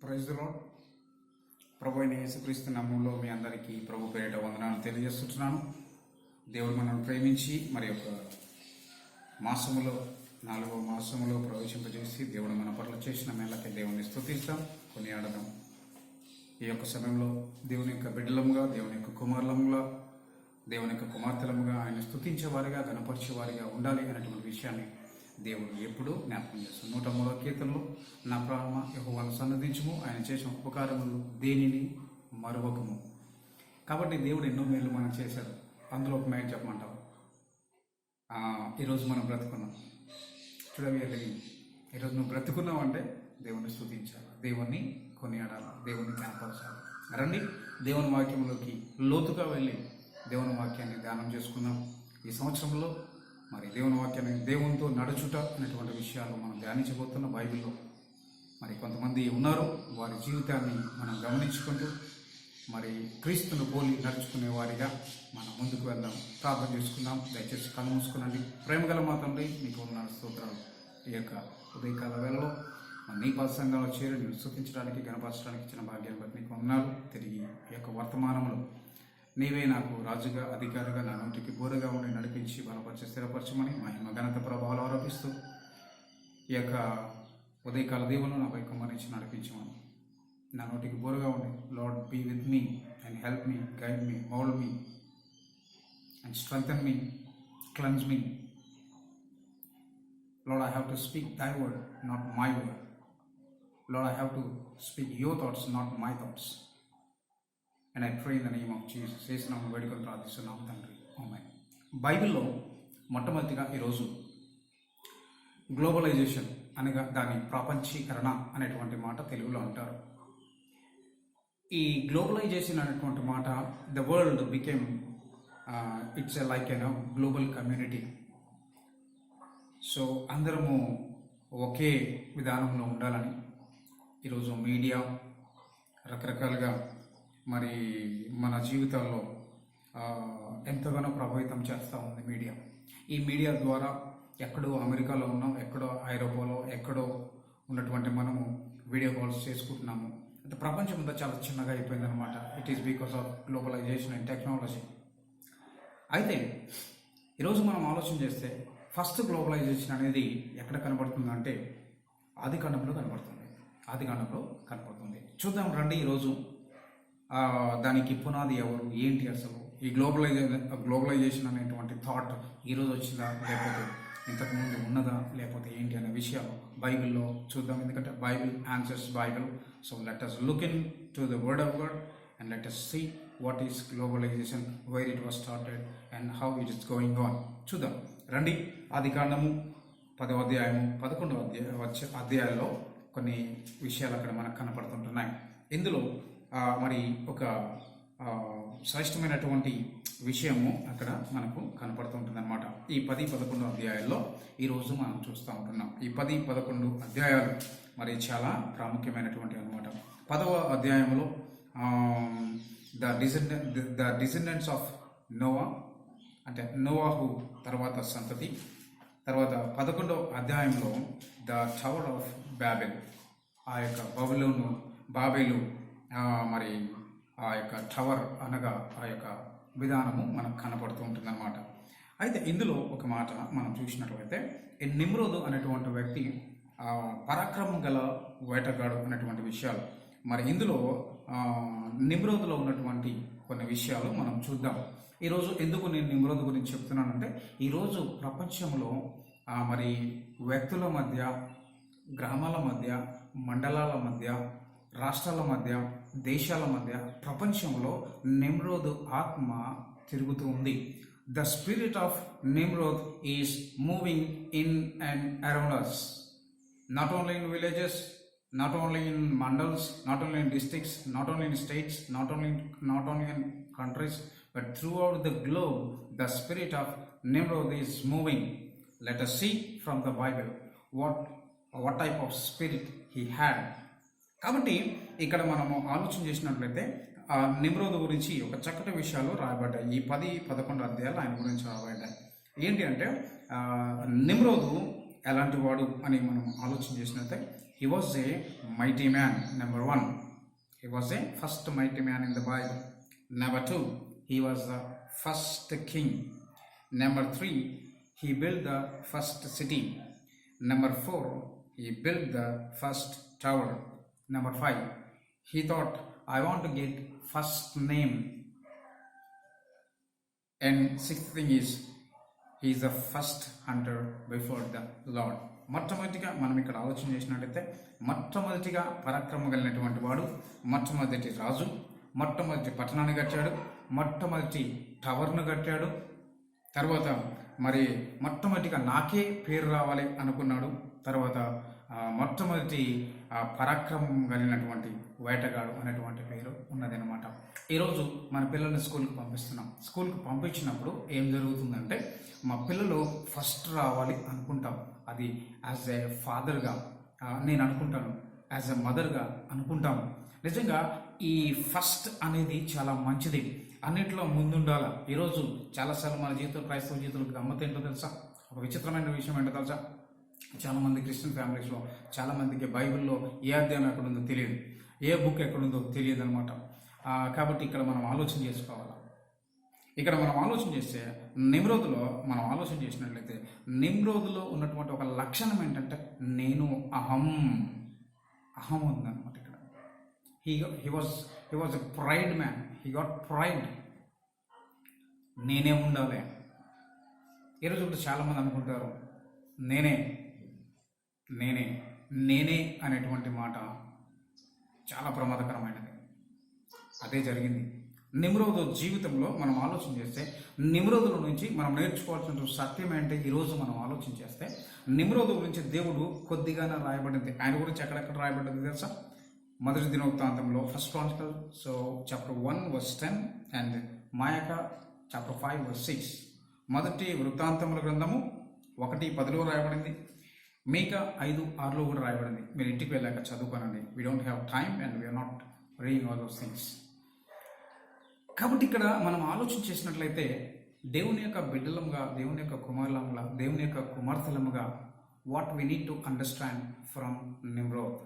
Praise the lord. ప్రభు అయిన యేసుక్రీస్తు నామములో మీ అందరికీ ప్రభు పేరిట వందనాలు తెలియజేస్తున్నాను. దేవుడు మనల్ని ప్రేమించి మరి యొక్క మాసములో 4వ మాసములో ప్రవేశింపజేసి దేవుడు మన పట్ల చేసిన మేళకి దేవుని స్తుతిస్తాం, కొనియాడదాం. ఈ యొక్క సమయంలో దేవుని యొక్క బిడ్డలముగా, దేవుని యొక్క కుమారులముగా, దేవుని యొక్క కుమార్తెలముగా ఆయన స్తుతించేవారిగా, గణపరిచేవారిగా ఉండాలి అనేటువంటి విషయాన్ని దేవుడు ఎప్పుడూ జ్ఞాపకం చేస్తాడు. 103వ కీర్తనలో నా ప్రాణమా యెహోవాను సన్నదించుము, ఆయన చేసిన ఉపకారములు దేనిని మరువకము. కాబట్టి దేవుడు ఎన్నో మేలు మనం చేశాడు. అందులో ఒక మేలు చెప్పమంటావు. ఈరోజు మనం బ్రతుకున్నాం చూడవేయాలి. ఈరోజు నువ్వు బ్రతుకున్నావు అంటే దేవుని స్తుతించాలి, దేవుణ్ణి కొనియాడాలి, దేవుని జ్ఞాపకాలి. రండి దేవుని వాక్యంలోకి లోతుగా వెళ్ళి దేవుని వాక్యాన్ని ధ్యానం చేసుకుందాం. ఈ సంవత్సరంలో మరి దేవుని వాక్యాన్ని దేవునితో నడుచుట అనేటువంటి విషయాలు మనం ధ్యానించబోతున్న బైబిల్లో మరి కొంతమంది ఉన్నారు. వారి జీవితాన్ని మనం గమనించుకుంటూ మరి క్రీస్తును పోలి నడుచుకునే వారిగా మనం ముందుకు వెళ్దాం. ప్రార్థన చేసుకుందాం. దయచేసి కళ్ళు మూసుకునండి. ప్రేమగల మా తండ్రి, మీకు ఉన్న స్తోత్రాలు. ఈ యొక్క ఉదయకాల వేళలో నీ సంఘంలో చేరి నేను స్తుతించడానికి, గణపరచడానికి ఇచ్చిన భాగ్యాన్ని బట్టి నీకు వందనాలు. తిరిగి ఈ యొక్క వర్తమానంలో నీవే నాకు రాజుగా, అధికారిగా, నా నోటికి బోరగా ఉండి నడిపించి బలపరిచి స్థిరపరచమని మహిమ ఘనత ప్రభావాలు ఆరోపిస్తూ ఈ యొక్క ఉదయకాల దేవును నాపై కుమ్మరించి నడిపించమని, నా నోటికి బోరగా ఉండి Lord be with me and help me, guide me, mould me and strengthen me, cleanse me. Lord, I have to speak thy word, not my word. Lord, I have to speak your thoughts, not my thoughts. And I pray in the name of Jesus. యేసునామములో వేడుకొని ప్రార్థిస్తున్నాము తండ్రి, ఆమేన్. బైబిల్లో మొట్టమొదటిగా ఈరోజు globalisation అనగా దాని ప్రపంచీకరణ అనేటువంటి మాట తెలుగులో అంటారు. ఈ గ్లోబలైజేషన్ అనేటువంటి మాట the world became it's like an global community. So అందరము ఒకే విధానంలో ఉండాలని ఈరోజు మీడియా రకరకాలుగా మరి మన జీవితాల్లో ఎంతగానో ప్రభావితం చేస్తూ ఉంది మీడియా. ఈ మీడియా ద్వారా ఎక్కడో అమెరికాలో ఉన్నాం, ఎక్కడో ఐరోపాలో, ఎక్కడో ఉన్నటువంటి మనము వీడియో కాల్స్ చేసుకుంటున్నాము. అంటే ప్రపంచం అంతా చాలా చిన్నగా అయిపోయిందనమాట. It is because of globalisation and technology. అయితే ఈరోజు మనం ఆలోచన చేస్తే ఫస్ట్ గ్లోబలైజేషన్ అనేది ఎక్కడ కనబడుతుందంటే ఆదికాండంలో కనబడుతుంది. చూద్దాం రండి. ఈరోజు దానికి పునాది ఎవరు, ఏంటి, అసలు ఈ గ్లోబలైజేషన్ అనేటువంటి థాట్ ఈరోజు వచ్చిందా, లేకపోతే ఇంతకుముందు ఉన్నదా, లేకపోతే ఏంటి అనే విషయాలు బైబిల్లో చూద్దాం. ఎందుకంటే Bible answers Bible. So let us look into the word of God and let us see what is globalization, where it was started and how it is going on. చూద్దాం రండి. ఆదికాండము 10వ అధ్యాయము 11వ అధ్యాయంలో కొన్ని విషయాలు అక్కడ మనకు కనపడుతుంటున్నాయి. ఇందులో మరి ఒక శ్రేష్టమైనటువంటి విషయము అక్కడ మనకు కనపడుతుంటుంది అనమాట. ఈ 10-11 అధ్యాయాల్లో ఈరోజు మనం చూస్తూ ఉంటున్నాం. ఈ 10-11 అధ్యాయాలు మరి చాలా ప్రాముఖ్యమైనటువంటివి అనమాట. 10వ అధ్యాయంలో ద డిసెండెంట్స్ ఆఫ్ నోవా, అంటే నోవాహు తర్వాత సంతతి. తర్వాత 11వ అధ్యాయంలో ద టవర్ ఆఫ్ బాబెల్, ఆ యొక్క బాబెలు మరి ఆ యొక్క టవర్ అనగా ఆ యొక్క విధానము మనకు కనపడుతూ ఉంటుంది అనమాట. అయితే ఇందులో ఒక మాట మనం చూసినట్లయితే నిమ్రోదు అనేటువంటి వ్యక్తి పరాక్రమం గల వేటగాడు అనేటువంటి విషయాలు మరి ఇందులో నిమ్రోదులో ఉన్నటువంటి కొన్ని విషయాలు మనం చూద్దాం. ఈరోజు ఎందుకు నేను నిమ్రోదు గురించి చెప్తున్నానంటే ఈరోజు ప్రపంచంలో మరి వ్యక్తుల మధ్య, గ్రామాల మధ్య, మండలాల మధ్య, రాష్ట్రాల మధ్య, దేశాల మధ్య, ప్రపంచంలో నిమ్రోదు ఆత్మ తిరుగుతూ ఉంది. The spirit of Nimrod is moving in and around us, not only in villages, not only in mandals, not only in districts, not only in states, not only in countries, but throughout the globe the spirit of Nimrod is moving. Let us see from the Bible what type of spirit he had. కాబట్టి ఇక్కడ మనము ఆలోచన చేసినట్లయితే నిమ్రోదు గురించి ఒక చక్కటి విషయాలు రాయబడ్డాయి. ఈ 10-11 అధ్యాయాలు ఆయన గురించి రాయబడ్డాయి. ఏంటి అంటే నిమ్రోదు ఎలాంటి వాడు అని మనం ఆలోచన చేసినట్లయితే He was a mighty man, number one. He was a first mighty man in the Bible. Number two, he was the first king. Number three, he built the first city. Number four, he built the first tower. Number five, he thought, I want to get first name. And sixth thing is, he is the first hunter before the Lord. మొట్టమొదటిగా మనం ఇక్కడ ఆలోచన చేసినట్లయితే మొట్టమొదటిగా పరాక్రమం కలిగినటువంటి వాడు, మొట్టమొదటి రాజు, మొట్టమొదటి పట్టణాన్ని కట్టాడు, మొట్టమొదటి టవర్ను కట్టాడు. తర్వాత మరి మొట్టమొదటిగా నాకే పేరు రావాలి అనుకున్నాడు. తర్వాత మొట్టమొదటి పరాక్రమం కలిగినటువంటి వేటగాడు అనేటువంటి పేరు ఉన్నదనమాట. ఈరోజు మన పిల్లల్ని స్కూల్కి పంపిస్తున్నాం. స్కూల్కి పంపించినప్పుడు ఏం జరుగుతుందంటే మా పిల్లలు ఫస్ట్ రావాలి అనుకుంటాం. అది యాజ్ ఏ ఫాదర్గా నేను అనుకుంటాను, యాజ్ ఎ మదర్గా అనుకుంటాము. నిజంగా ఈ ఫస్ట్ అనేది చాలా మంచిది, అన్నింటిలో ముందుండాల. ఈరోజు చాలాసార్లు మన జీవితంలో, క్రైస్తవ జీవితంలో గమ్మత్ ఏంటో తెలుసా? ఒక విచిత్రమైన విషయం ఏంటో తెలుసా? చాలామంది క్రిస్టియన్ ఫ్యామిలీస్లో చాలామందికి బైబిల్లో ఏ అధ్యాయం ఎక్కడుందో తెలియదు, ఏ బుక్ ఎక్కడుందో తెలియదు అనమాట. కాబట్టి ఇక్కడ మనం ఆలోచన చేసుకోవాలి. ఇక్కడ మనం ఆలోచన చేస్తే నిమ్రోదులో మనం ఆలోచన చేసినట్లయితే నిమ్రోదులో ఉన్నటువంటి ఒక లక్షణం ఏంటంటే నేను అహం ఉందన్నమాట. ఇక్కడ he was a pride man. He got pride. నేనే ఉండాలి. ఈరోజు కూడా చాలామంది అనుకుంటారు నేనే అనేటువంటి మాట చాలా ప్రమాదకరమైనది. అదే జరిగింది నిమ్రోదు జీవితంలో. మనం ఆలోచన చేస్తే నిమ్రోదుల నుంచి మనం నేర్చుకోవాల్సిన సత్యం ఏంటంటే ఈరోజు మనం ఆలోచన చేస్తే నిమ్రోదు గురించి దేవుడు కొద్దిగానే రాయబడింది. ఆయన గురించి ఎక్కడెక్కడ రాయబడింది తెలుసా? మొదటి దినవృత్తాంతంలో ఫస్ట్ క్రానికల్ చాప్టర్ 1:10 అండ్ మాయక చాప్టర్ 5:6. మొదటి వృత్తాంతముల గ్రంథము 1:10 రాయబడింది. మీకా 5:6 కూడా రాయబడింది. మీరు ఇంటికి వెళ్ళాక చదువుకోనండి. We don't have time and we're not reading all those things. కాబట్టి ఇక్కడ మనం ఆలోచన చేసినట్లయితే దేవుని యొక్క బిడ్డలముగా, దేవుని యొక్క కుమారులముగా, దేవుని యొక్క కుమార్తెలముగా what we need to understand from Nimrod.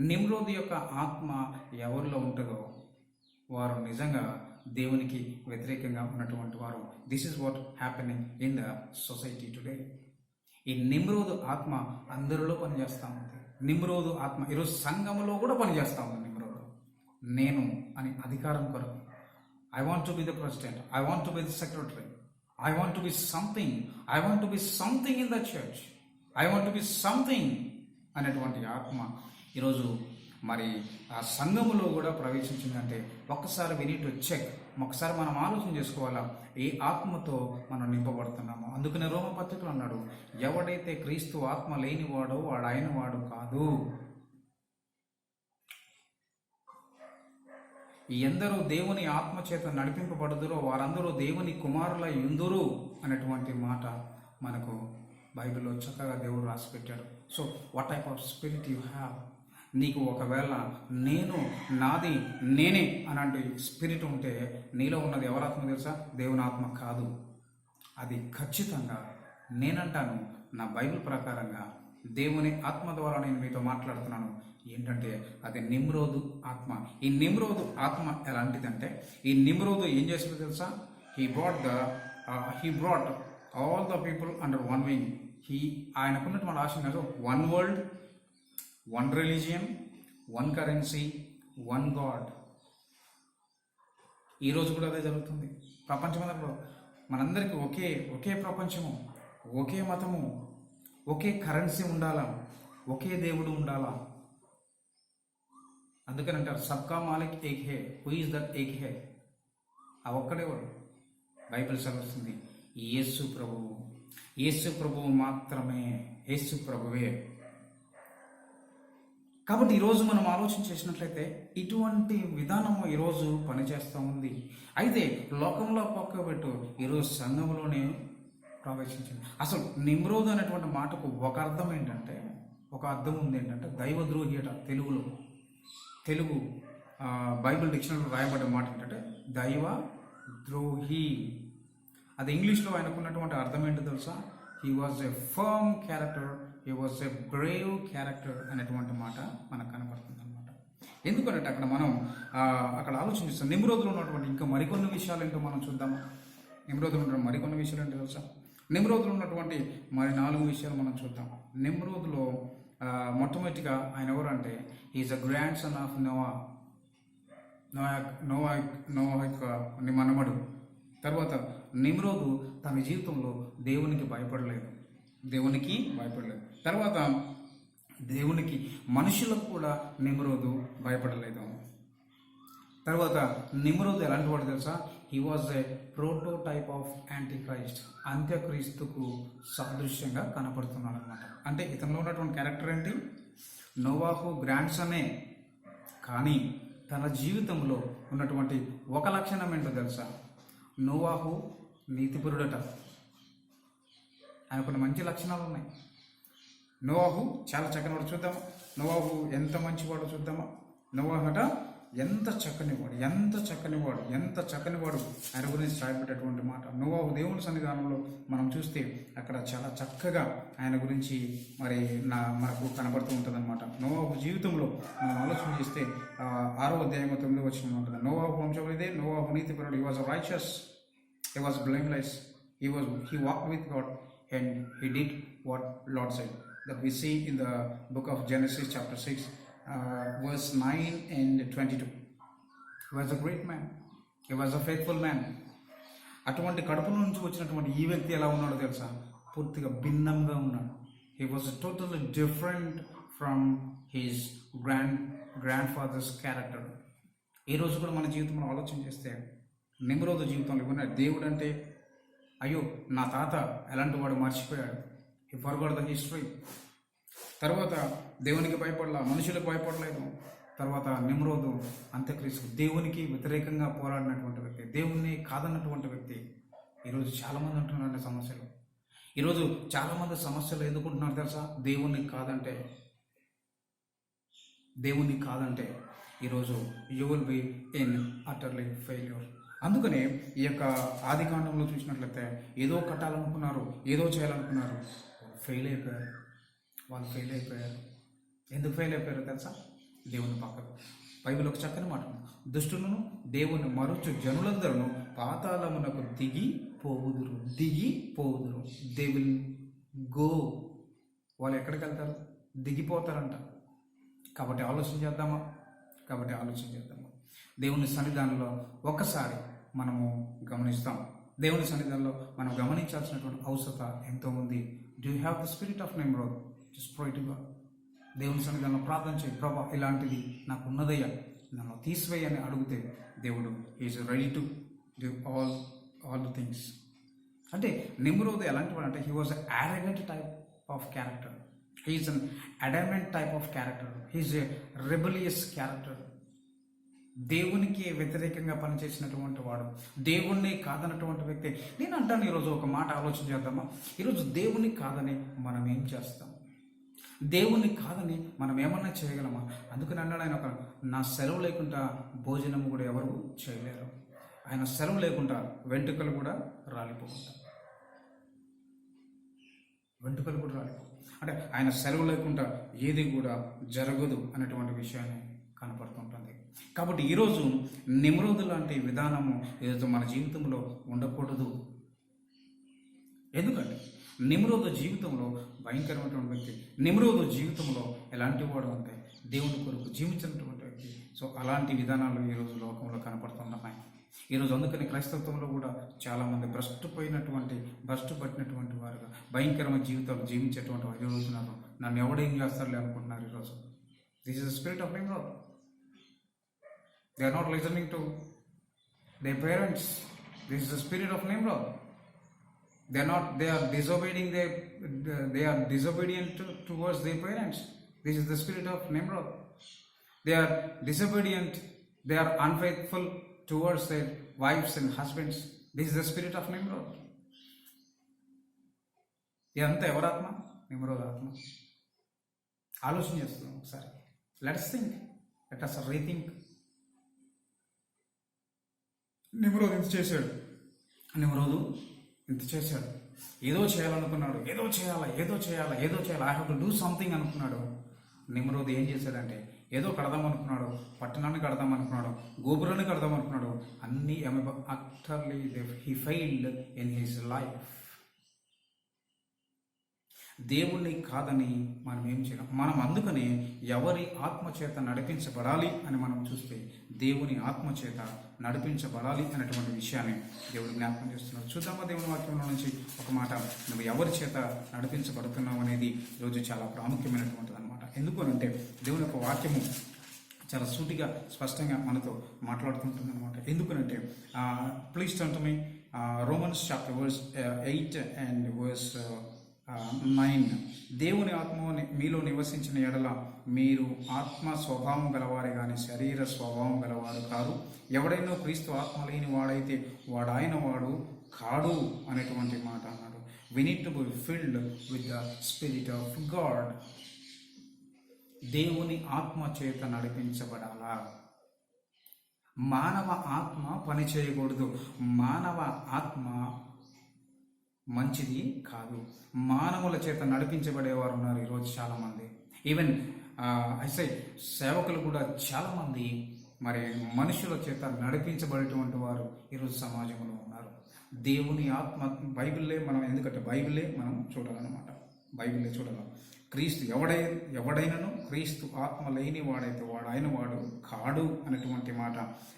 Nimrod యొక్క ఆత్మ ఎవరిలో ఉంటుందో వారు నిజంగా దేవునికి వ్యతిరేకంగా ఉన్నటువంటి వారు. This is what happening in the society today. ఈ నిమ్రోదు ఆత్మ అందరిలో పనిచేస్తూ ఉంది. నిమ్రోదు ఆత్మ ఈరోజు సంఘములో కూడా పనిచేస్తూ ఉంది. నిమ్రోదు నేను అని అధికారం కొరకు, I want to be the president, I want to be the secretary, I want to be something, I want to be something in the church, I want to be something అనేటువంటి ఆత్మ ఈరోజు మరి ఆ సంఘములో కూడా ప్రవేశించిందంటే ఒక్కసారి వి నీడ్ టు చెక్. ఒకసారి మనం ఆలోచన చేసుకోవాలా ఏ ఆత్మతో మనం నింపబడుతున్నామో. అందుకనే రోమపత్రికలో అన్నాడు, ఎవడైతే క్రీస్తు ఆత్మ లేనివాడో వాడు ఆయన వాడు కాదు. ఎందరూ దేవుని ఆత్మ చేత నడిపింపబడుదురో వారందరూ దేవుని కుమారుల యుందురు అనేటువంటి మాట మనకు బైబిల్లో చక్కగా దేవుడు రాసి పెట్టాడు. So what type of spirit you have? నీకు ఒకవేళ నేను నాది నేనే అలాంటి స్పిరిట్ ఉంటే నీలో ఉన్నది ఎవరాత్మ తెలుసా? దేవుని ఆత్మ కాదు. అది ఖచ్చితంగా నేనంటాను, నా బైబిల్ ప్రకారంగా దేవుని ఆత్మ ద్వారా నేను మీతో మాట్లాడుతున్నాను. ఏంటంటే అది నిమ్రోదు ఆత్మ. ఈ నిమ్రోదు ఆత్మ ఎలాంటిదంటే ఈ నిమ్రోదు ఏం చేసిందో తెలుసా? He brought all the people under one wing. ఆయనకున్నటువంటి ఆశ కాదు, one world, one religion, one currency, one God. ఈరోజు కూడా అదే జరుగుతుంది. ప్రపంచమంతా మనందరికీ ఒకే ప్రపంచము, ఒకే మతము, ఒకే కరెన్సీ ఉండాలా, ఒకే దేవుడు ఉండాలా. అందుకని అంటారు సబ్కా మాలిక్ ఏక్ హే. హూ ఈజ్ దట్ ఏక్ హే? ఆ ఒక్కడేవాడు. బైబిల్ చదువుతుంది యేసు ప్రభువు. యేసు ప్రభువు మాత్రమే, యేసు ప్రభువే. కాబట్టి ఈరోజు మనం ఆలోచన చేసినట్లయితే ఇటువంటి విధానము ఈరోజు పనిచేస్తూ ఉంది. అయితే లోకంలో పక్కబెట్టు ఈరోజు సంఘంలోనే ప్రవేశించింది. అసలు నిమ్రోదు అనేటువంటి మాటకు ఒక అర్థం ఏంటంటే, ఒక అర్థం ఉంది ఏంటంటే దైవద్రోహి అట. తెలుగు బైబిల్ డిక్షనరీలో రాయబడే మాట ఏంటంటే దైవ ద్రోహి. అది ఇంగ్లీష్లో ఆయనకున్నటువంటి అర్థం ఏంటో తెలుసా? He was a firm character he was a brave character అనేటువంటి మాట మనకు కనపడుతుంది అనమాట. ఎందుకంటే అక్కడ మనం అక్కడ ఆలోచిస్తాం. నిమ్రోదులో ఉన్నటువంటి ఇంకా మరికొన్ని విషయాలు ఏంటో మనం చూద్దాము. నిమ్రోదులో ఉన్న మరికొన్ని విషయాలు ఏంటో తెలుసా? నిమ్రోదులో ఉన్నటువంటి మరి 4 విషయాలు మనం చూద్దాం. నిమ్రోదులో మొట్టమొదటిగా ఆయన ఎవరంటే is a grandson of Noah యొక్క మనమడు. తర్వాత నిమ్రోదు తన జీవితంలో దేవునికి భయపడలేదు. తర్వాత దేవునికి మనుషులకు కూడా నిమ్రోదు భయపడలేదు. తర్వాత నిమ్రోదు ఎలాంటి వాడు తెలుసా? He was a prototype of antichrist, అంత్యక్రీస్తుకు సాదృశ్యంగా కనపడుతున్నాడు అనమాట. అంటే ఇతనిలో ఉన్నటువంటి క్యారెక్టర్ ఏంటి? నోవాహు గ్రాండ్ సన్నే, కానీ తన జీవితంలో ఉన్నటువంటి ఒక లక్షణం ఏంటో తెలుసా? నోవాహు నీతిపరుడట. ఆయన కొన్ని మంచి లక్షణాలు ఉన్నాయి. నోవాహు చాలా చక్కనివాడు. చూద్దామా నోవాహు ఎంత మంచివాడో చూద్దామా? నోవాహు అట ఎంత చక్కనివాడు ఆయన గురించి రాయబెట్టేటువంటి మాట. నోవాహు దేవుని సన్నిధానంలో మనం చూస్తే అక్కడ చాలా చక్కగా ఆయన గురించి మరి మనకు కనబడుతూ ఉంటుంది అనమాట. నోవాహు జీవితంలో మనం ఆలోచన చేస్తే 6వ అధ్యాయం 9వ వచనం ఉంటుంది. నోవాహు వంశం ఇదే, నోవాహు నీతిపరుడు. He was righteous, he was blameless, he walked with God and he did what Lord said. That we see in the book of Genesis chapter 6 verse 9 and 22. He was a great man, he was a faithful man. అటువంటి కడుపు నుంచి వచ్చినటువంటి ఈ వ్యక్తి ఎలా ఉన్నాడో తెలుసా? పూర్తిగా భిన్నంగా ఉన్నాడు. He was totally different from his grandfather's character. ఈ రోజు కూడా మన జీవితంలో ఆలోచన చేస్తే నిమ్రోదు జీవితంలో ఉన్న దేవుడు అంటే అయ్యో నా తాత ఎలాంటి వాడు మర్చిపోయాడు. ఈ ఫర్గాట్ ద హిస్టరీ. తర్వాత దేవునికి భయపడలా, మనుషులకు భయపడలేదు. తర్వాత నిమ్రోదు అంత్యక్రీస్తు, దేవునికి వ్యతిరేకంగా పోరాడినటువంటి వ్యక్తి, దేవుణ్ణి కాదన్నటువంటి వ్యక్తి. ఈరోజు చాలామంది ఉంటున్నారండి సమస్యలు. ఈరోజు చాలామంది సమస్యలు ఎందుకుంటున్నారు తెలుసా? దేవుణ్ణి కాదంటే ఈరోజు you will be in utterly failure. అందుకనే ఈ యొక్క ఆది కాండంలో చూసినట్లయితే ఏదో కట్టాలనుకున్నారు, ఏదో చేయాలనుకున్నారు, వాళ్ళు ఫెయిల్ అయిపోయారు. ఎందుకు ఫెయిల్ అయిపోయారో తెలుసా? దేవుని పక్కకు. బైబిల్ ఒక చక్కని మాట, దుష్టులను దేవుని మరుచు జనులందరూ పాతాళమునకు దిగిపోవుదురు. They will go. వాళ్ళు ఎక్కడికి వెళ్తారు? దిగిపోతారంట. కాబట్టి ఆలోచన చేద్దామా? దేవుని సన్నిధానంలో ఒక్కసారి మనము గమనిస్తాం. దేవుని సన్నిధానంలో మనం గమనించాల్సినటువంటి అవసరత ఎంతో ఉంది. Do you have the spirit of Nimrod? Just pray to God. దేవుని సన్నిధానంలో ప్రార్థన చేయి, ప్రభా ఇలాంటిది నాకు ఉన్నదయ్యా, నన్ను తీసివేయని అడిగితే దేవుడు is ready to do all the things. అంటే నిమ్రోద్ ఎలాంటి వాడు అంటే he was arrogant type of character. He is an adamant type of character. He is a rebellious character. దేవునికి వ్యతిరేకంగా పనిచేసినటువంటి వాడు, దేవుణ్ణి కాదన్నటువంటి వ్యక్తి. నేను అంటాను ఈరోజు ఒక మాట ఆలోచన చేద్దామా? ఈరోజు దేవుని కాదని మనం ఏం చేస్తాం? దేవుణ్ణి కాదని మనం ఏమన్నా చేయగలమా? అందుకని అన్నాడు ఆయన, నా సెలవు లేకుండా భోజనం కూడా ఎవరు చేయలేరు. ఆయన సెలవు లేకుండా వెంట్రుకలు కూడా రాలిపోతాయి. అంటే ఆయన సెలవు లేకుండా ఏది కూడా జరగదు అనేటువంటి విషయాన్ని కనపడుతుంటుంది. కాబట్టి ఈరోజు నిమ్రోదు లాంటి విధానము ఈరోజు మన జీవితంలో ఉండకూడదు. ఎందుకంటే నిమ్రోదు జీవితంలో భయంకరమైనటువంటి వ్యక్తి. నిమ్రోదు జీవితంలో ఎలాంటి వాడు అంటే దేవుని కొరకు జీవించినటువంటి వ్యక్తి. సో అలాంటి విధానాలు ఈరోజు లోకంలో కనపడుతున్నాయి. ఈరోజు అందుకని క్రైస్తవంలో కూడా చాలామంది భ్రష్టు పట్టినటువంటి వారుగా భయంకరమైన జీవితాలు జీవించేటువంటి వారు ఈరోజున్నారు. నన్ను ఎవడేం చేస్తారులే అనుకుంటున్నారు ఈరోజు. This is the spirit of Nimrod. They are not listening to their parents. This is the spirit of Nimrod. They are disobedient towards their parents. This is the spirit of Nimrod. They are disobedient. They are unfaithful towards their wives and husbands. This is the spirit of Nimrod. ఇదంతా ఎవరాత్మ? Nimrod ఆత్మ. ఆలోచన చేస్తున్నాం ఒకసారి. Let us rethink. నిమ్రోదు ఎంత చేశాడు? నిమ్రోదు ఇంత చేశాడు, ఏదో చేయాలనుకున్నాడు, ఏదో చేయాలి, I have to do something అనుకున్నాడు. నిమ్రోద్ ఏం చేశాడంటే ఏదో కడదాం అనుకున్నాడు, పట్టణాన్ని కడదాం అనుకున్నాడు, గోపురాన్ని కడదాం అనుకున్నాడు, అన్నీ utterly he failed in his life. దేవుణ్ణి కాదని మనం ఏం చేయడం. మనం అందుకని ఎవరి ఆత్మచేత నడిపించబడాలి అని మనం చూస్తే దేవుని ఆత్మచేత నడిపించబడాలి అనేటువంటి విషయాన్ని దేవుడు జ్ఞాపకం చేస్తున్నాడు. చూద్దామా దేవుని వాక్యంలో నుంచి ఒక మాట, నువ్వు ఎవరి చేత నడిపించబడుతున్నావు అనేది ఈరోజు చాలా ప్రాముఖ్యమైనటువంటిది అనమాట. ఎందుకు అంటే దేవుని యొక్క వాక్యము చాలా సూటిగా స్పష్టంగా మనతో మాట్లాడుతుంటుంది అనమాట. ఎందుకనంటే please turn to me Romans chapter verse 8 and verse 9. దేవుని ఆత్మ మీలో నివసించిన ఎడల మీరు ఆత్మ స్వభావం గలవారే కానీ శరీర స్వభావం గలవారు కాదు. ఎవడైనా క్రీస్తు ఆత్మ లేని వాడైతే వాడాయన వాడు కాడు అనేటువంటి మాట అన్నాడు. We need to be filled with the Spirit of God. దేవుని ఆత్మ చేత నడిపించబడాలా. మానవ ఆత్మ పని చేయకూడదు. మానవ ఆత్మ మంచిది కాదు. మానవుల చేత నడిపించబడేవారు ఉన్నారు ఈరోజు చాలామంది. ఈవెన్ ఐసే సేవకులు కూడా చాలామంది మరి మనుషుల చేత నడిపించబడేటువంటి వారు ఈరోజు సమాజంలో ఉన్నారు. దేవుని ఆత్మ బైబిల్లే మనం, ఎందుకంటే బైబిల్లే మనం చూడాలన్నమాట. బైబిల్లే చూడాలి. క్రీస్తు ఎవడైనను క్రీస్తు ఆత్మ లేని వాడైతే వాడాయన వాడు కాడు అనేటువంటి మాట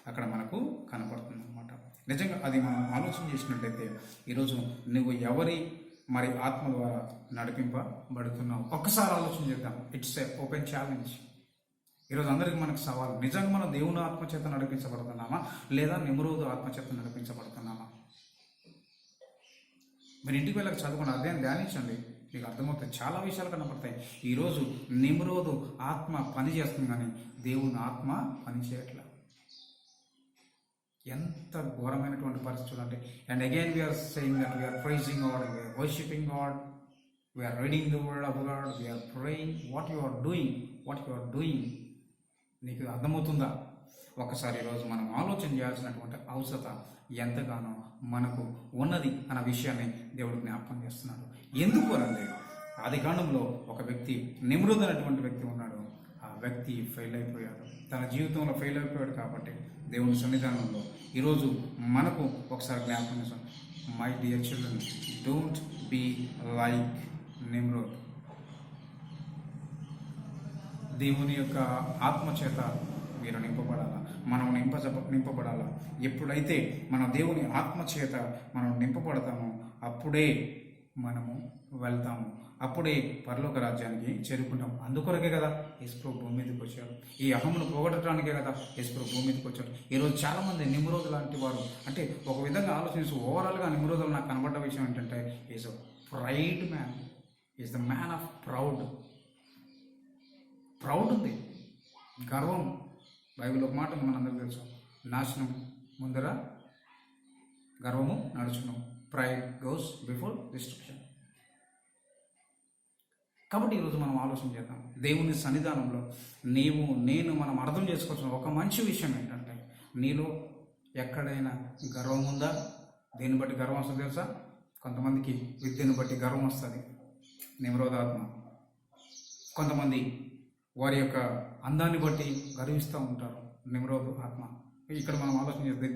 అక్కడ మనకు కనపడుతుంది అనమాట. నిజంగా అది మనం ఆలోచన చేసినట్లయితే ఈరోజు నువ్వు ఎవరి మరి ఆత్మ ద్వారా నడిపింపబడుతున్నావు ఒక్కసారి ఆలోచన చేద్దాం. It's a open challenge. ఈరోజు అందరికీ మనకు సవాల్, నిజంగా మనం దేవుని ఆత్మచేత నడిపించబడుతున్నామా లేదా నిమ్రోదు ఆత్మచేత నడిపించబడుతున్నామా? మీరు ఇంటికి వెళ్ళక చదువుకోండి, అదే ధ్యానించండి, మీకు అర్థమవుతాయి. చాలా విషయాలు కనపడతాయి. ఈరోజు నిమ్రోదు ఆత్మ పని చేస్తుంది కానీ దేవుని ఆత్మ పని చేయట్లేదు. ఎంత ఘోరమైనటువంటి పరిస్థితులు అంటే. And again we are saying that we are praising God, we are worshipping God, we are reading the word of God, we are praying. What you are doing నీకు అర్థమవుతుందా? ఒకసారి ఈరోజు మనం ఆలోచన చేయాల్సినటువంటి అవసరం ఎంతగానో మనకు ఉన్నది అన్న విషయాన్ని దేవుడు జ్ఞాపకం చేస్తున్నాడు. ఎందుకు అంటే ఆది కాండంలో ఒక వ్యక్తి, నిమ్రోద్ అనేటువంటి వ్యక్తి ఉన్నాడు. ఆ వ్యక్తి ఫెయిల్ అయిపోయాడు, తన జీవితంలో ఫెయిల్ అయిపోయాడు. కాబట్టి దేవుని సన్నిధానంలో ఈరోజు మనకు ఒకసారి జ్ఞాపకం చేస్తాం. My dear children, don't be like Nimrod. దేవుని యొక్క ఆత్మచేత మీరు నింపబడాలా, మనం నింపబడాలా. ఎప్పుడైతే మన దేవుని ఆత్మచేత మనం నింపబడతామో అప్పుడే మనము వెళ్తాము, అప్పుడే పరలోక రాజ్యానికి చేరుకుంటాం. అందుకొరకే కదా యేసుప్రభు భూమి మీదకి వచ్చాడు. ఈ అహమును పోగొట్టడానికే కదా యేసుప్రభు భూమి మీదకి వచ్చాడు. ఈరోజు చాలామంది నిమ్రోద్ లాంటి వారు, అంటే ఒక విధంగా ఆలోచించి ఓవరాల్గా నిమ్రోదులు నాకు కనబడ్డ విషయం ఏంటంటే is a pride man, is the man of proud ఉంది, గర్వం. బైబిల్ ఒక మాట మనందరికీ తెలుసు, నాశనం ముందర గర్వము నడుచును, ప్రైడ్ గోస్ బిఫోర్ డిస్ట్రక్షన్. కాబట్టి ఈరోజు మనం ఆలోచన చేద్దాం. దేవుని సన్నిధానంలో నేను మనం అర్థం చేసుకోవాల్సిన ఒక మంచి విషయం ఏంటంటే, నీలో ఎక్కడైనా గర్వం ఉందా? దేన్ని బట్టి గర్వం వస్తుంది తెలుసా? కొంతమందికి విద్యను బట్టి గర్వం వస్తుంది, నిమ్రోదాత్మ. కొంతమంది వారి యొక్క అందాన్ని బట్టి గర్విస్తూ ఉంటారు, నిమ్రోధ ఆత్మ. ఇక్కడ మనం ఆలోచన చేస్తే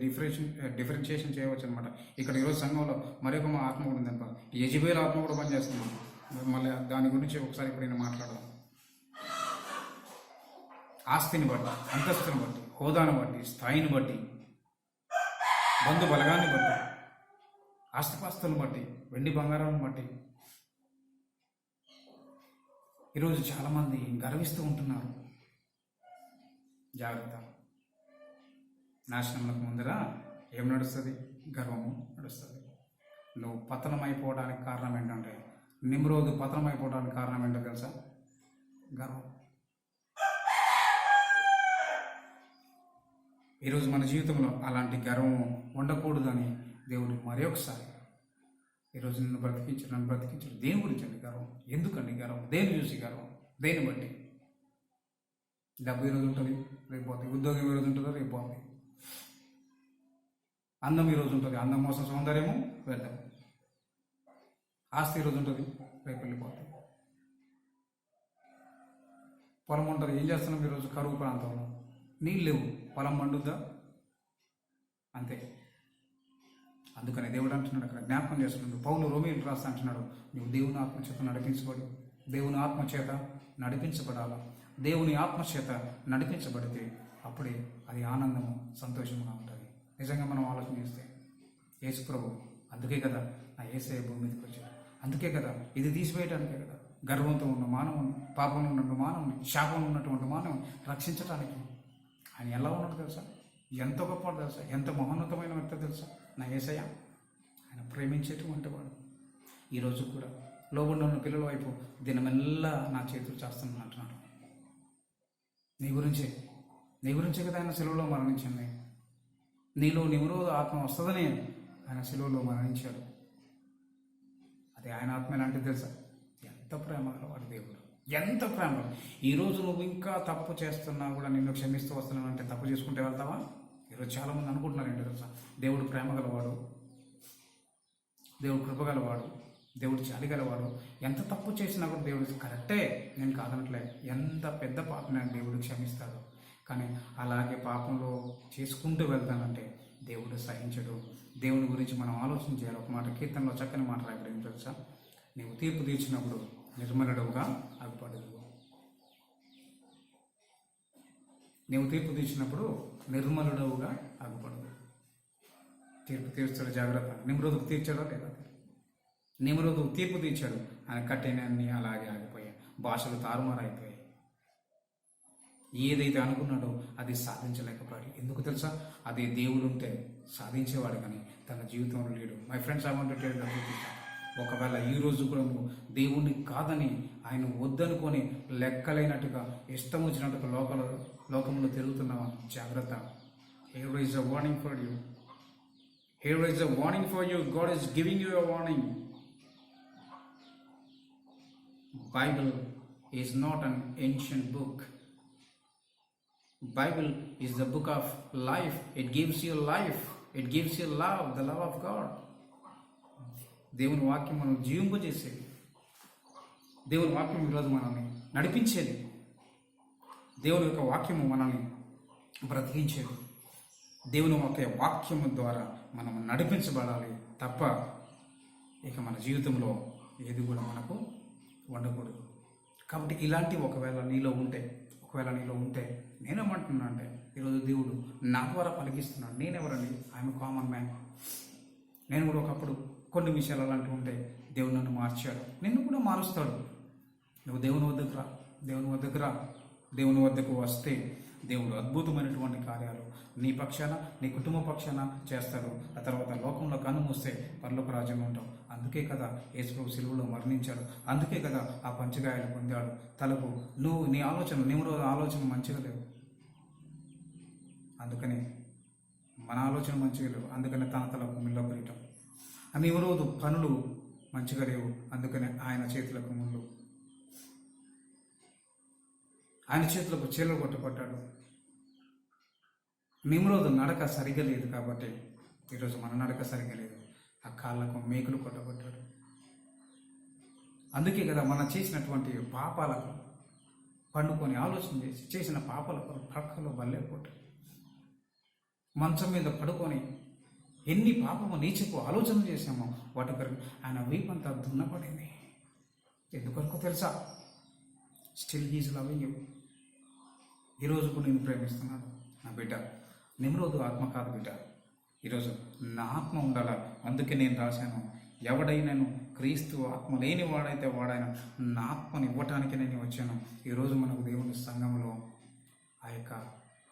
డిఫరెన్షియేషన్ చేయవచ్చు అనమాట. ఇక్కడ ఈరోజు సంఘంలో మరొక ఆత్మ కూడా ఉంది అనుకో, యెజబెల్ ఆత్మ కూడా పనిచేస్తున్నాం. మళ్ళీ దాని గురించి ఒకసారి ఇప్పుడు నేను మాట్లాడదాం. ఆస్తిని బట్టి, అంతస్తుని బట్టి, హోదాను బట్టి, స్థాయిని బట్టి, బంధు బలగాన్ని బట్టి, ఆస్తిపాస్తులను బట్టి, వెండి బంగారాలను బట్టి ఈరోజు చాలామంది గర్విస్తూ ఉంటున్నారు. జాగ్రత్త. నాశనంలోకి ముందర ఏం నడుస్తుంది? గర్వము నడుస్తుంది. నువ్వు పతనమైపోవడానికి కారణం ఏంటంటే, నిమ్రోదు పతనమైపోవడానికి కారణం ఏంటో తెలుసా? గర్వం. ఈరోజు మన జీవితంలో అలాంటి గర్వము ఉండకూడదని దేవుడు మరి ఒకసారి ఈరోజు నన్ను బ్రతికించాడు. దేని గురించి అండి గర్వం? ఎందుకండి గర్వం? దేని చూసి గర్వం? దేని బట్టి? డబ్బు ఈరోజు ఉంటుంది, రేపు పోతుంది. ఉద్యోగం ఈరోజు ఉంటుందో, రేపు పోతుంది. అందం ఈరోజు ఉంటుంది, అందం మోసం సౌందర్యము వెళ్తాం. ఆస్తి ఈరోజు ఉంటుంది, రేపు వెళ్ళిపోతుంది. పొలం ఉంటుంది, ఏం చేస్తున్నాం ఈరోజు కరువు ప్రాంతంలో, నీళ్ళు లేవు, పొలం పండుద్దా? అంతే. అందుకని దేవుడు అంటున్నాడు, అక్కడ జ్ఞాపకం చేస్తున్నాడు, పౌలు రోమీయులకు రాస్తా అంటున్నాడు, నువ్వు దేవుని ఆత్మచేత నడిపించబడు, దేవుని ఆత్మచేత నడిపించబడాలా. దేవుని ఆత్మచేత నడిపించబడితే అప్పుడే అది ఆనందము, సంతోషంగా ఉంటుంది. నిజంగా మనం ఆలోచన చేస్తే యేసు ప్రభు అందుకే కదా నా యేసయ్య భూమి మీదకి వచ్చాడు. అందుకే కదా ఇది తీసివేయడానికే కదా గర్వంతో ఉన్న మానవుని, పాపంలో ఉన్న మానవుని, శాపంలో ఉన్నటువంటి మానవుని రక్షించడానికి ఆయన ఎలా ఉన్నాడు తెలుసా? ఎంత గొప్పవాడు తెలుసా? ఎంత మహోన్నతమైన వ్యక్తి తెలుసా నా యేసయ్య? ఆయన ప్రేమించేటువంటి వాడు. ఈరోజు కూడా లోబడి ఉన్న పిల్లల వైపు దినమెల్లా నా చేతులు చేస్తున్నాను అంటున్నాడు. నీ గురించే కదా ఆయన సెలవులో మరణించింది. నీలో నిమరోధ ఆత్మ వస్తుందని ఆయన సెలవులో మరణించాడు. అది ఆయన ఆత్మ ఎలాంటిది తెలుసా? ఎంత ప్రేమ వాడు దేవుడు, ఎంత ప్రేమ. ఈరోజు నువ్వు ఇంకా తప్పు చేస్తున్నా కూడా నిన్ను క్షమిస్తూ వస్తున్నావు అంటే తప్పు చేసుకుంటే వెళ్తావా? ఈరోజు చాలామంది అనుకుంటున్నారు ఏంటి తెలుసా? దేవుడు ప్రేమ గలవాడు, దేవుడు కృప గలవాడు, దేవుడు జాలి గలవాడు. ఎంత తప్పు చేసినా కూడా దేవుడు కరెక్టే, నేను కాదనట్లే. ఎంత పెద్ద పాపని దేవుడు క్షమిస్తాడు. కానీ అలాగే పాపంలో చేసుకుంటూ వెళ్తానంటే దేవుడు సహించడు. దేవుని గురించి మనం ఆలోచన చేయాలి. ఒక మాట కీర్తనలో చక్కని మాట రాయబడి ఏం తెలుసా? నీవు తీర్పు తీర్చినప్పుడు నిర్మలుడవుగా అగుపడదు. నీవు తీర్పు తీర్చినప్పుడు నిర్మలుడవుగా అగుపడదు. తీర్పు తీర్చాడు, జాగ్రత్త. నిమ్రోదుకు తీర్చాడో లేదా? నిమ్రోదు తీర్పు తీర్చాడు, ఆయన కట్టినన్ని అలాగే ఆగిపోయాయి, భాషలు తారుమారైపోయాయి. ఏదైతే అనుకున్నాడో అది సాధించలేకపోయాడు. ఎందుకు తెలుసా? అదే దేవుడు ఉంటే సాధించేవాడు, కానీ తన జీవితంలో లేడు. My friends, I want to tell you, ఒకవేళ ఈ రోజు కూడా నువ్వు దేవుణ్ణి కాదని ఆయన వద్దనుకొని లెక్కలైనట్టుగా ఇష్టం వచ్చినట్టుగా లోకంలో తిరుగుతున్నావా? జాగ్రత్త. Here is a warning for you. Here is a warning for you. God is giving you a warning. Bible is not an ancient book. Bible is the book of life. It gives you life. It gives you love, the love of God. దేవుని వాక్యం మనం జీవింపజేసేది. దేవుని వాక్యం ఈరోజు మనల్ని నడిపించేది. దేవుని యొక్క వాక్యము మనల్ని బ్రతికించేది. దేవుని యొక్క వాక్యము ద్వారా మనం నడిపించబడాలి తప్ప ఇక మన జీవితంలో ఏది కూడా మనకు ఉండకూడదు. కాబట్టి ఇలాంటి ఒకవేళ నీలో ఉంటే నేనేమంటున్నా అంటే ఈరోజు దేవుడు నా ద్వారా పలికిస్తున్నాడు. నేనెవరండి? I'm common man. నేను కూడా ఒకప్పుడు కొన్ని విషయాలు అలాంటివి ఉంటే దేవుడు నన్ను మార్చాడు, నిన్ను కూడా మారుస్తాడు. నువ్వు దేవుని వద్దకు వస్తే దేవుడు అద్భుతమైనటువంటి కార్యాలు నీ పక్షాన, నీ కుటుంబ పక్షాన చేస్తాడు. ఆ తర్వాత లోకంలో కన్ను మూస్తే పరలోక రాజ్యం ఉంటావు. అందుకే కదా యేసు ప్రభు సిలువలో మరణించాడు. అందుకే కదా ఆ పంచగాయాలు పొందాడు తలకు. నీ ఆలోచన మంచిగా లేవు, అందుకని మన ఆలోచన మంచిగా లేవు, అందుకని తన తలకు మిల్ల పెట్టాం. నిమ్రోదు పనులు మంచిగా లేవు, అందుకని ఆయన చేతులకు ముళ్ళు, ఆయన చేతులకు చీలలు కొట్టబడ్డాడు. నిమ్రోదు నడక సరిగా లేదు కాబట్టి ఈరోజు మన నడక సరిగా లేదు. ఆ కాళ్ళకు మేకులు కొట్టబడ్డాడు. అందుకే కదా మనం చేసినటువంటి పాపాలకు పండుకొని ఆలోచన చేసి చేసిన పాపాలకు పక్కలో బల్లేపోటు మంచం మీద పడుకొని ఎన్ని పాపము నీచపు ఆలోచన చేసామో వాటి కొరకు ఆయన వీపంతా దున్నపడింది. ఎందుకొరకు తెలుసా? Still he's loving you. ఈరోజు కూడా నేను ప్రేమిస్తున్నాను నా బిడ్డ. నిమ్రోదు ఆత్మ కాదు బిడ్డ, ఈరోజు నా ఆత్మ ఉండాలా. అందుకే నేను రాశాను, ఎవడైనాను క్రీస్తు ఆత్మ లేని వాడైతే వాడైనా నా ఆత్మను ఇవ్వటానికి నేను వచ్చాను. ఈరోజు మనకు దేవుని సంఘంలో ఆ యొక్క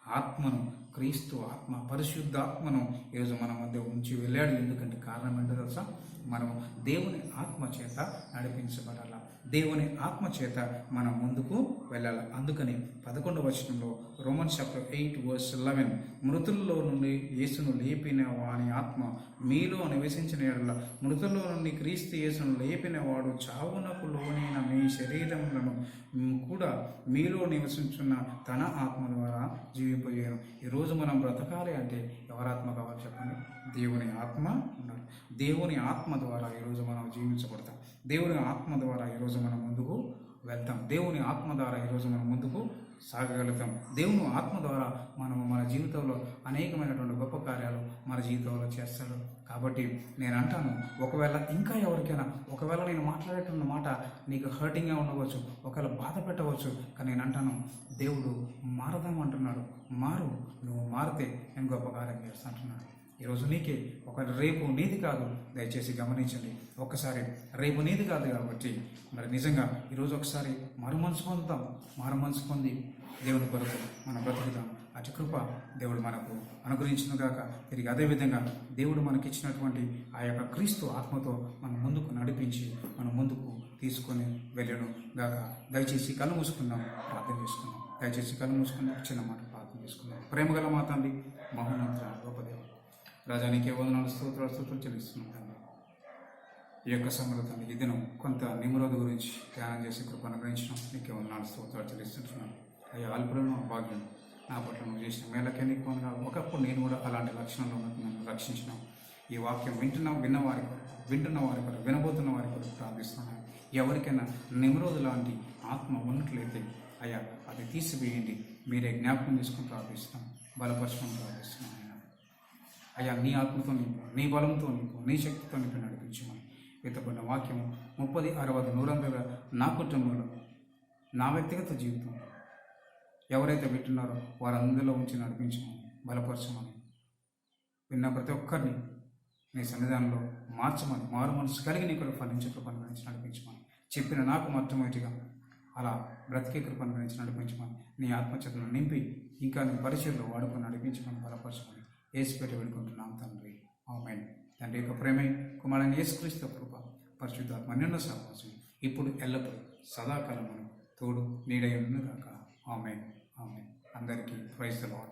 ఆత్మను, క్రీస్తు ఆత్మ, పరిశుద్ధాత్మను ఈరోజు మన మధ్య ఉంచి వెళ్ళాడు. ఎందుకంటే కారణం ఏంటో తెలుసా? మనం దేవుని ఆత్మ చేత నడిపించబడాల, దేవుని ఆత్మ చేత మనం ముందుకు వెళ్ళాలి. అందుకని 11వ వచనంలో రోమన్స్ చాప్టర్ 8:11 మృతుల్లో నుండి యేసును లేపిన వాని ఆత్మ మీలో నివసించిన యెడల మృతుల్లో నుండి క్రీస్తు యేసును లేపిన వాడు చావునకు లోనైన మీ శరీరములను కూడా మీలో నివసించున్న తన ఆత్మ ద్వారా జీవింపజేయను. ఈరోజు మనం బ్రతకాలి అంటే ఎవరి ఆత్మ కావాలి చెప్పండి? దేవుని ఆత్మ ఉండాలి. దేవుని ఆత్మ ద్వారా ఈరోజు మనం జీవించబడతాం. దేవుని ఆత్మ ద్వారా ఈరోజు మనం ముందుకు వెళ్తాం. దేవుని ఆత్మ ద్వారా ఈరోజు మనం ముందుకు సాగగలుగుతాం. దేవుని ఆత్మ ద్వారా మనము మన జీవితంలో అనేకమైనటువంటి గొప్ప కార్యాలు మన జీవితంలో చేస్తాడు. కాబట్టి నేను అంటాను, ఒకవేళ ఇంకా ఎవరికైనా ఒకవేళ నేను మాట్లాడేటున్న మాట నీకు హర్టింగ్గా ఉండవచ్చు, ఒకవేళ బాధ పెట్టవచ్చు, కానీ నేను అంటాను, దేవుడు మారదామంటున్నాడు. మారు, నువ్వు మారితే నేను గొప్ప కార్యం చేస్తాంటున్నాడు. ఈరోజు నీకే ఒక రేపు నీది కాదు, దయచేసి గమనించండి. ఒక్కసారి రేపు నీది కాదు కాబట్టి మరి నిజంగా ఈరోజు ఒకసారి మారు మనసు పొంది దేవుని కొరకు మనం బ్రతుకుతాం. అటు కృప దేవుడు మనకు అనుగ్రహించును గాక. తిరిగి అదేవిధంగా దేవుడు మనకిచ్చినటువంటి ఆ యొక్క క్రీస్తు ఆత్మతో మనం ముందుకు నడిపించి మనం ముందుకు తీసుకొని వెళ్ళను గాక. దయచేసి కళ్ళు మూసుకుందాం, ప్రార్థన చేసుకుందాం. దయచేసి కళ్ళు మూసుకుందాం, చిన్న మాట ప్రార్థన చేసుకుందాం. ప్రేమగల మా తండ్రి, మహోన్నత గొప్ప దేవుడు, రాజా నీకే వందనాలు, స్తోత్రాలు చెల్లిస్తున్నాం తండ్రి. ఈ యొక్క సమయంలో తండ్రి ఈ దినం కొంత నిమ్రోధు గురించి ధ్యానం చేసి కృప అనుగ్రహించడం నీకే వందనాలు, స్తోత్రాలు చెల్లిస్తున్నాను. అయ్యా అల్పులను భాగ్యం నా పట్ల నువ్వు చేసిన మేలకే నీకు వందనాలు. ఒకప్పుడు నేను కూడా అలాంటి లక్షణంలో నన్ను రక్షించినావు. ఈ వాక్యం వింటున్న వారి కొరకు వినబోతున్న వారి కొరకు ప్రార్థిస్తున్నాను. ఎవరికైనా నిమ్రోధు లాంటి ఆత్మ ఉన్నట్లయితే అయ్యా అది తీసివేయండి, మీరే జ్ఞాపకం చేసుకుని ప్రార్థిస్తాం, బలపరచుకొని ప్రార్థిస్తున్నాం. అయ్యా నీ ఆత్మతో నింపు, నీ బలంతో నింపు, నీ శక్తితో నింపు నడిపించమని వెతకున్న వాక్యము 30, 60, 100 నా కుటుంబంలో నా వ్యక్తిగత జీవితం ఎవరైతే వింటున్నారో వారందరిలో ఉంచి నడిపించమని, బలపరచమని, విన్న ప్రతి ఒక్కరిని నీ సన్నిధానంలో మార్చమని, మారు మనసు కలిగి నీ కొరకు ఫలించే కృపను గురించి నడిపించమని, చెప్పిన నాకు మొట్టమొదటిగా అలా బ్రతికే కృపను గురించి నడిపించమని, నీ ఆత్మచేతను నింపి ఇంకా నీ పరిచయంలో వాడుకొని నడిపించమని, బలపరచమని యేసుపేట వేడుకుంటున్నాం తండ్రి. ఆమేన్. తండ్రి యొక్క ప్రేమే, కుమారుడైన యేసుక్రీస్తు కృప, పరిశుద్ధాత్మ అన్యోన్య సహవాసం ఇప్పుడు ఎల్లప్పుడూ సదాకాలం తోడు నీడై ఉండును గాక. ఆమేన్. అందరికీ ప్రైజ్ ది లార్డ్.